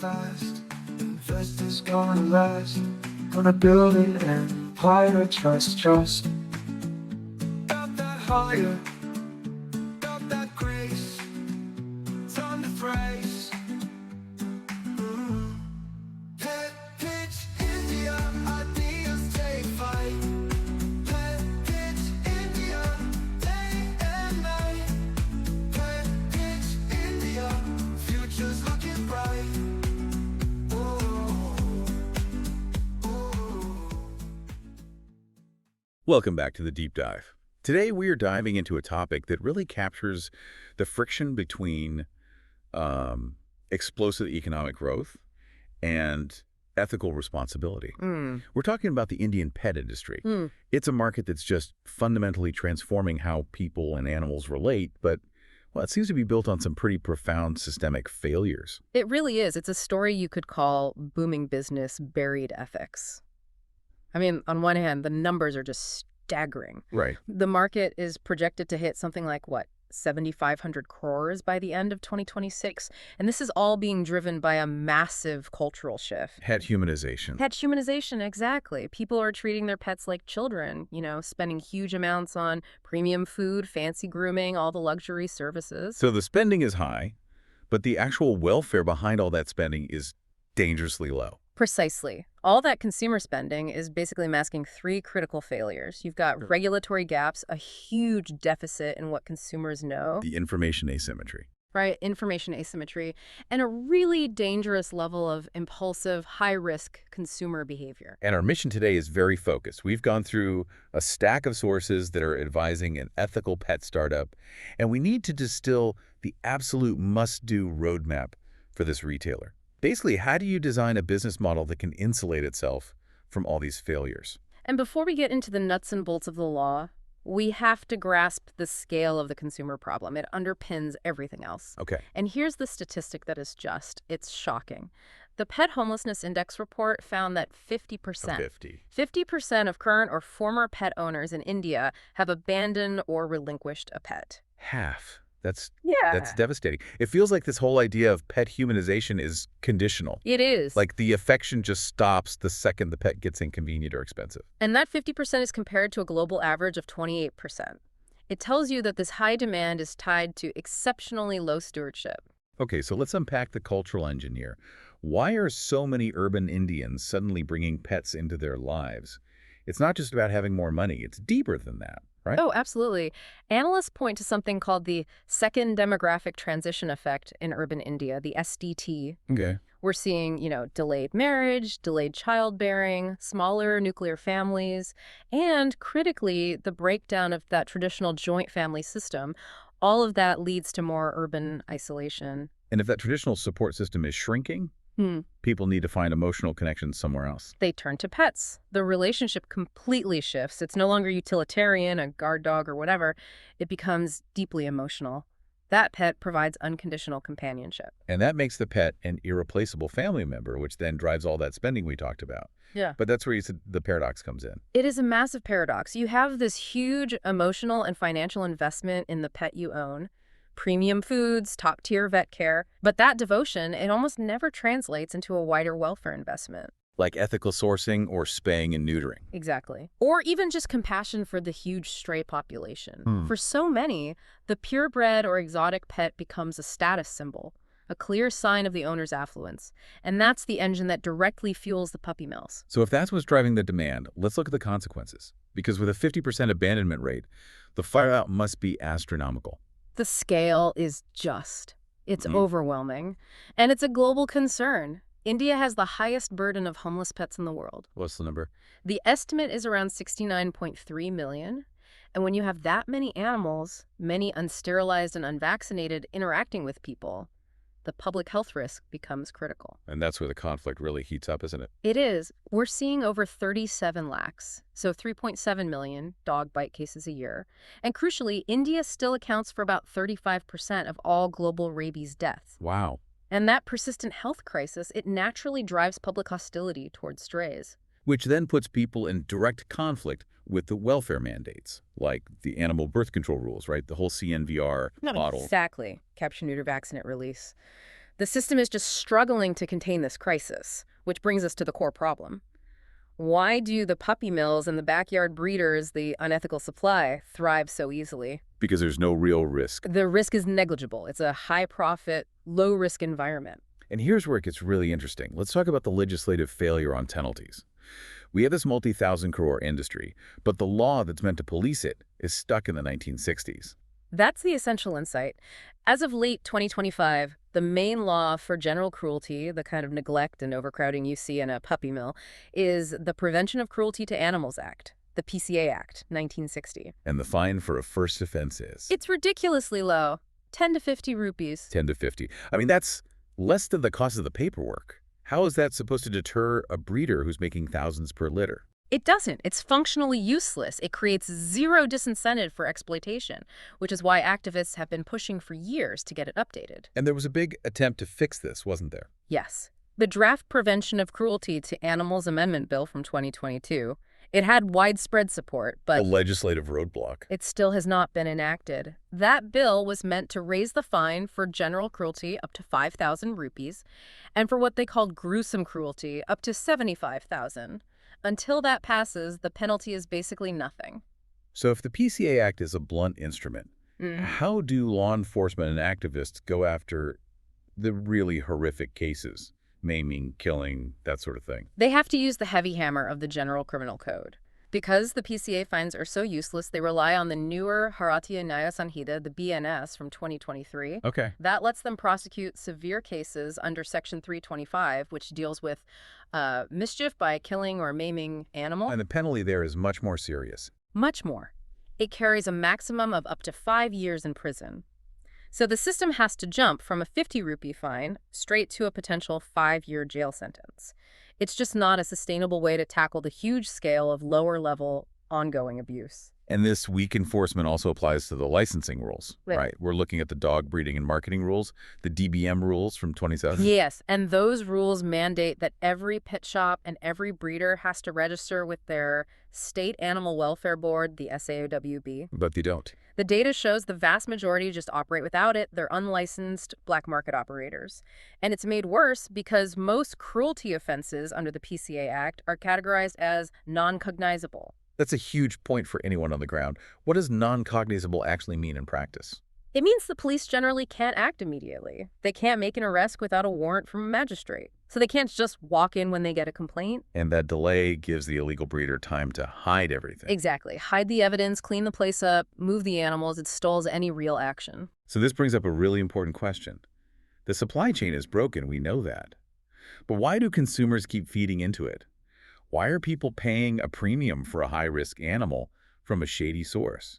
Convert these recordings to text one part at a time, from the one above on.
fast. Investors gonna last. Gonna build an empire, trust. Got that higher, got that grace. Time to phrase. Petpitch India, ideas take flight. Petpitch India, day and night. Petpitch India, future's looking bright. Welcome back to the Deep Dive. Today we are diving into a topic that really captures the friction between explosive economic growth and ethical responsibility. We're talking about the Indian pet industry. It's a market that's just fundamentally transforming how people and animals relate, but well, it seems to be built on some pretty profound systemic failures. It really is. It's a story you could call booming business, buried ethics. I mean, on one hand, the numbers are just staggering. Right. The market is projected to hit something like, what, 7,500 crores by the end of 2026? And this is all being driven by a massive cultural shift. Pet humanization. Pet humanization, exactly. People are treating their pets like children, spending huge amounts on premium food, fancy grooming, all the luxury services. So the spending is high, but the actual welfare behind all that spending is dangerously low. Precisely. All that consumer spending is basically masking three critical failures. You've got regulatory gaps, a huge deficit in what consumers know. The information asymmetry. Right, information asymmetry, and a really dangerous level of impulsive, high-risk consumer behavior. And our mission today is very focused. We've gone through a stack of sources that are advising an ethical pet startup, and we need to distill the absolute must-do roadmap for this retailer. Basically, how do you design a business model that can insulate itself from all these failures? And before we get into the nuts and bolts of the law, we have to grasp the scale of the consumer problem. It underpins everything else. Okay. And here's the statistic that is it's shocking. The Pet Homelessness Index report found that 50% of current or former pet owners in India have abandoned or relinquished a pet. Half. That's Yeah. devastating. It feels like this whole idea of pet humanization is conditional. It is. Like the affection just stops the second the pet gets inconvenient or expensive. And that 50% is compared to a global average of 28%. It tells you that this high demand is tied to exceptionally low stewardship. Okay, so let's unpack the cultural engine here. Why are so many urban Indians suddenly bringing pets into their lives? It's not just about having more money. It's deeper than that, right? Oh, absolutely. Analysts point to something called the second demographic transition effect in urban India, the SDT. Okay. We're seeing, delayed marriage, delayed childbearing, smaller nuclear families, and critically, the breakdown of that traditional joint family system. All of that leads to more urban isolation. And if that traditional support system is shrinking, people need to find emotional connections somewhere else. They turn to pets. The relationship completely shifts. It's no longer utilitarian, a guard dog or whatever. It becomes deeply emotional. That pet provides unconditional companionship. And that makes the pet an irreplaceable family member, which then drives all that spending we talked about. Yeah. But that's where you said the paradox comes in. It is a massive paradox. You have this huge emotional and financial investment in the pet you own, premium foods, top-tier vet care, but that devotion, it almost never translates into a wider welfare investment. Like ethical sourcing or spaying and neutering. Exactly. Or even just compassion for the huge stray population. For so many, the purebred or exotic pet becomes a status symbol, a clear sign of the owner's affluence. And that's the engine that directly fuels the puppy mills. So if that's what's driving the demand, let's look at the consequences. Because with a 50% abandonment rate, the fallout must be astronomical. The scale is it's overwhelming. And it's a global concern. India has the highest burden of homeless pets in the world. What's the number? The estimate is around 69.3 million. And when you have that many animals, many unsterilized and unvaccinated interacting with people, the public health risk becomes critical. And that's where the conflict really heats up, isn't it? It is. We're seeing over 37 lakhs, so 3.7 million dog bite cases a year. And crucially, India still accounts for about 35% of all global rabies deaths. Wow. And that persistent health crisis, it naturally drives public hostility towards strays. Which then puts people in direct conflict with the welfare mandates, like the animal birth control rules, right? The whole CNVR model. Exactly. Capture, neuter, vaccinate, release. The system is just struggling to contain this crisis, which brings us to the core problem. Why do the puppy mills and the backyard breeders, the unethical supply, thrive so easily? Because there's no real risk. The risk is negligible. It's a high-profit, low-risk environment. And here's where it gets really interesting. Let's talk about the legislative failure on penalties. We have this multi-thousand-crore industry, but the law that's meant to police it is stuck in the 1960s. That's the essential insight. As of late 2025, the main law for general cruelty, the kind of neglect and overcrowding you see in a puppy mill, is the Prevention of Cruelty to Animals Act, the PCA Act, 1960. And the fine for a first offense is? It's ridiculously low, 10 to 50 rupees. 10 to 50. I mean, that's less than the cost of the paperwork. How is that supposed to deter a breeder who's making thousands per litter? It doesn't. It's functionally useless. It creates zero disincentive for exploitation, which is why activists have been pushing for years to get it updated. And there was a big attempt to fix this, wasn't there? Yes. The draft Prevention of Cruelty to Animals Amendment Bill from 2022, it had widespread support, but A legislative roadblock. it still has not been enacted. That bill was meant to raise the fine for general cruelty up to 5,000 rupees, and for what they called gruesome cruelty up to 75,000. Until that passes, the penalty is basically nothing. So if the PCA Act is a blunt instrument, how do law enforcement and activists go after the really horrific cases? Maiming, killing, that sort of thing. They have to use the heavy hammer of the General Criminal Code. Because the PCA fines are so useless, they rely on the newer Bharatiya Nyaya Sanhita, the BNS, from 2023. Okay. That lets them prosecute severe cases under Section 325, which deals with mischief by killing or maiming animal. And the penalty there is much more serious. Much more. It carries a maximum of up to 5 years in prison. So the system has to jump from a 50 rupee fine straight to a potential 5-year jail sentence. It's just not a sustainable way to tackle the huge scale of lower-level ongoing abuse. And this weak enforcement also applies to the licensing rules, right? We're looking at the dog breeding and marketing rules, the DBM rules from 2017. Yes, and those rules mandate that every pet shop and every breeder has to register with their state animal welfare board, the SAOWB. But they don't. The data shows the vast majority just operate without it. They're unlicensed black market operators. And it's made worse because most cruelty offenses under the PCA Act are categorized as non-cognizable. That's a huge point for anyone on the ground. What does non-cognizable actually mean in practice? It means the police generally can't act immediately. They can't make an arrest without a warrant from a magistrate. So they can't just walk in when they get a complaint. And that delay gives the illegal breeder time to hide everything. Exactly. Hide the evidence, clean the place up, move the animals. It stalls any real action. So this brings up a really important question. The supply chain is broken, we know that. But why do consumers keep feeding into it? Why are people paying a premium for a high-risk animal from a shady source?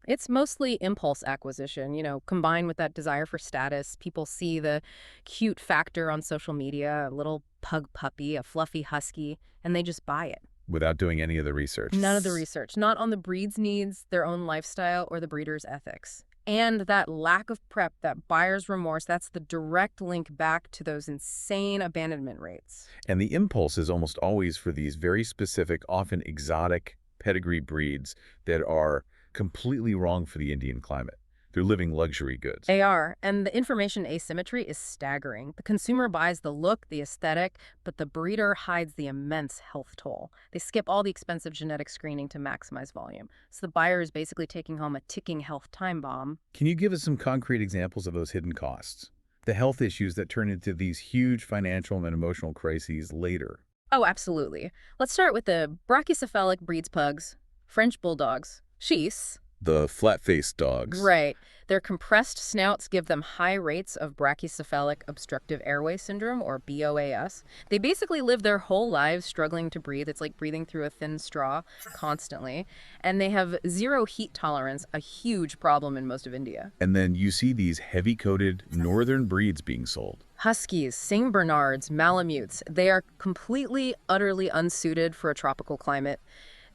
It's mostly impulse acquisition, combined with that desire for status. People see the cute factor on social media, a little pug puppy, a fluffy husky, and they just buy it. Without doing any of the research. None of the research, not on the breed's needs, their own lifestyle, or the breeder's ethics. And that lack of prep, that buyer's remorse, that's the direct link back to those insane abandonment rates. And the impulse is almost always for these very specific, often exotic pedigree breeds that are completely wrong for the Indian climate. They're living luxury goods. They are, and the information asymmetry is staggering. The consumer buys the look, the aesthetic, but the breeder hides the immense health toll. They skip all the expensive genetic screening to maximize volume. So the buyer is basically taking home a ticking health time bomb. Can you give us some concrete examples of those hidden costs? The health issues that turn into these huge financial and emotional crises later. Oh, absolutely. Let's start with the brachycephalic breeds pugs, French bulldogs, Shis. The flat-faced dogs. Right. Their compressed snouts give them high rates of brachycephalic obstructive airway syndrome, or BOAS. They basically live their whole lives struggling to breathe. It's like breathing through a thin straw constantly. And they have zero heat tolerance, a huge problem in most of India. And then you see these heavy-coated northern breeds being sold. Huskies, St. Bernards, Malamutes, they are completely, utterly unsuited for a tropical climate.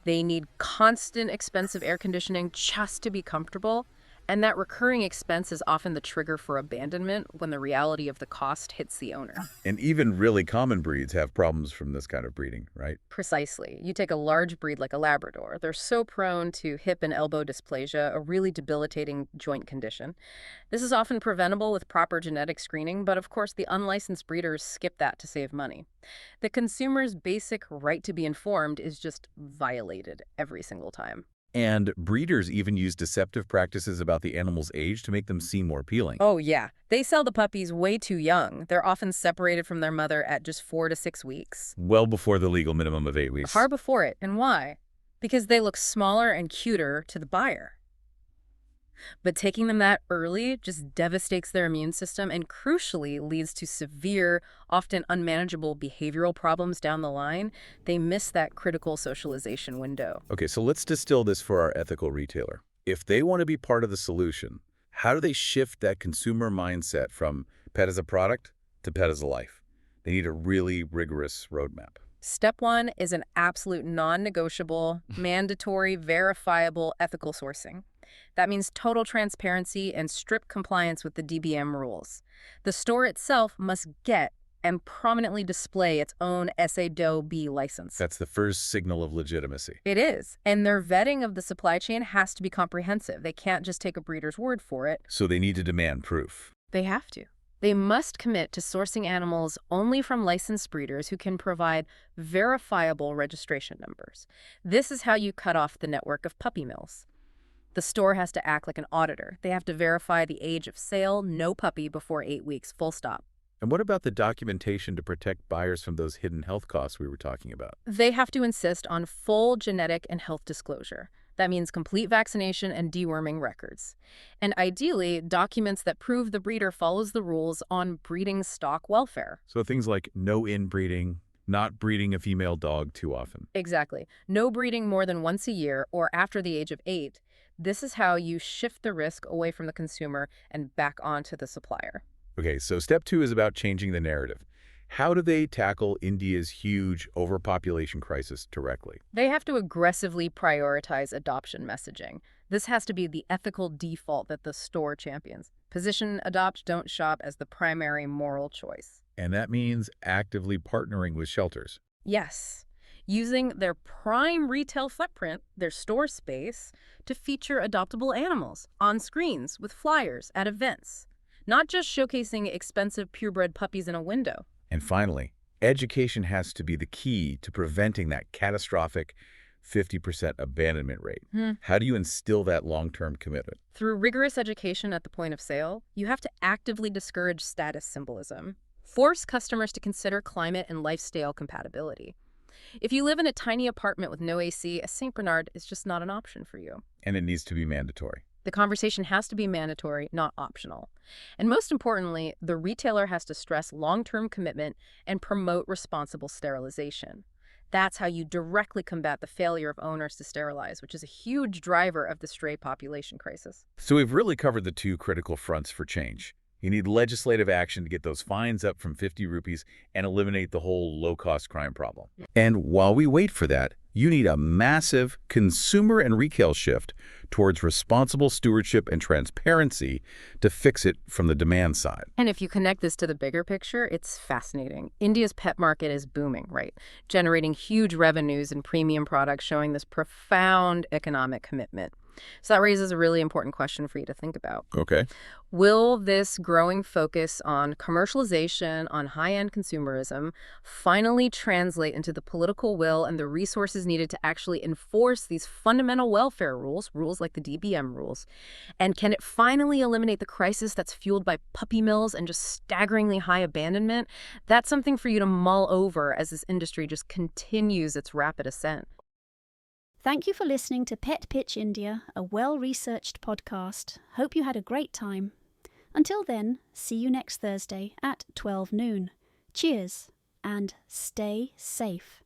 They need constant, expensive air conditioning just to be comfortable. And that recurring expense is often the trigger for abandonment when the reality of the cost hits the owner. And even really common breeds have problems from this kind of breeding, right? Precisely. You take a large breed like a Labrador. They're so prone to hip and elbow dysplasia, a really debilitating joint condition. This is often preventable with proper genetic screening, but of course the unlicensed breeders skip that to save money. The consumer's basic right to be informed is just violated every single time. And breeders even use deceptive practices about the animal's age to make them seem more appealing. Oh, yeah. They sell the puppies way too young. They're often separated from their mother at just 4 to 6 weeks. Well before the legal minimum of 8 weeks. Far before it. And why? Because they look smaller and cuter to the buyer. But taking them that early just devastates their immune system and crucially leads to severe, often unmanageable behavioral problems down the line. They miss that critical socialization window. Okay, so let's distill this for our ethical retailer. If they want to be part of the solution, how do they shift that consumer mindset from pet as a product to pet as a life? They need a really rigorous roadmap. Step 1 is an absolute non-negotiable, mandatory, verifiable ethical sourcing. That means total transparency and strict compliance with the DBM rules. The store itself must get and prominently display its own SA-DOE license. That's the first signal of legitimacy. It is. And their vetting of the supply chain has to be comprehensive. They can't just take a breeder's word for it. So they need to demand proof. They have to. They must commit to sourcing animals only from licensed breeders who can provide verifiable registration numbers. This is how you cut off the network of puppy mills. The store has to act like an auditor. They have to verify the age of sale, no puppy before 8 weeks, full stop. And what about the documentation to protect buyers from those hidden health costs we were talking about? They have to insist on full genetic and health disclosure. That means complete vaccination and deworming records. And ideally, documents that prove the breeder follows the rules on breeding stock welfare. So things like no inbreeding, not breeding a female dog too often. Exactly. No breeding more than once a year or after the age of 8. This is how you shift the risk away from the consumer and back onto the supplier. Okay, so step 2 is about changing the narrative. How do they tackle India's huge overpopulation crisis directly? They have to aggressively prioritize adoption messaging. This has to be the ethical default that the store champions. Position adopt, don't shop as the primary moral choice. And that means actively partnering with shelters. Yes. Using their prime retail footprint, their store space, to feature adoptable animals on screens with flyers at events, not just showcasing expensive purebred puppies in a window. And finally, education has to be the key to preventing that catastrophic 50% abandonment rate. How do you instill that long-term commitment? Through rigorous education at the point of sale, you have to actively discourage status symbolism. Force customers to consider climate and lifestyle compatibility. If you live in a tiny apartment with no AC, a St. Bernard is just not an option for you. And it needs to be mandatory. The conversation has to be mandatory, not optional. And most importantly, the retailer has to stress long-term commitment and promote responsible sterilization. That's how you directly combat the failure of owners to sterilize, which is a huge driver of the stray population crisis. So we've really covered the 2 critical fronts for change. You need legislative action to get those fines up from 50 rupees and eliminate the whole low-cost crime problem. And while we wait for that, you need a massive consumer and retail shift towards responsible stewardship and transparency to fix it from the demand side. And if you connect this to the bigger picture, it's fascinating. India's pet market is booming, right? Generating huge revenues and premium products, showing this profound economic commitment. So that raises a really important question for you to think about. Okay. Will this growing focus on commercialization, on high-end consumerism, finally translate into the political will and the resources needed to actually enforce these fundamental welfare rules, rules like the DBM rules? And can it finally eliminate the crisis that's fueled by puppy mills and just staggeringly high abandonment? That's something for you to mull over as this industry just continues its rapid ascent. Thank you for listening to Petpitch India, a well-researched podcast. Hope you had a great time. Until then, see you next Thursday at 12 noon. Cheers, and stay safe.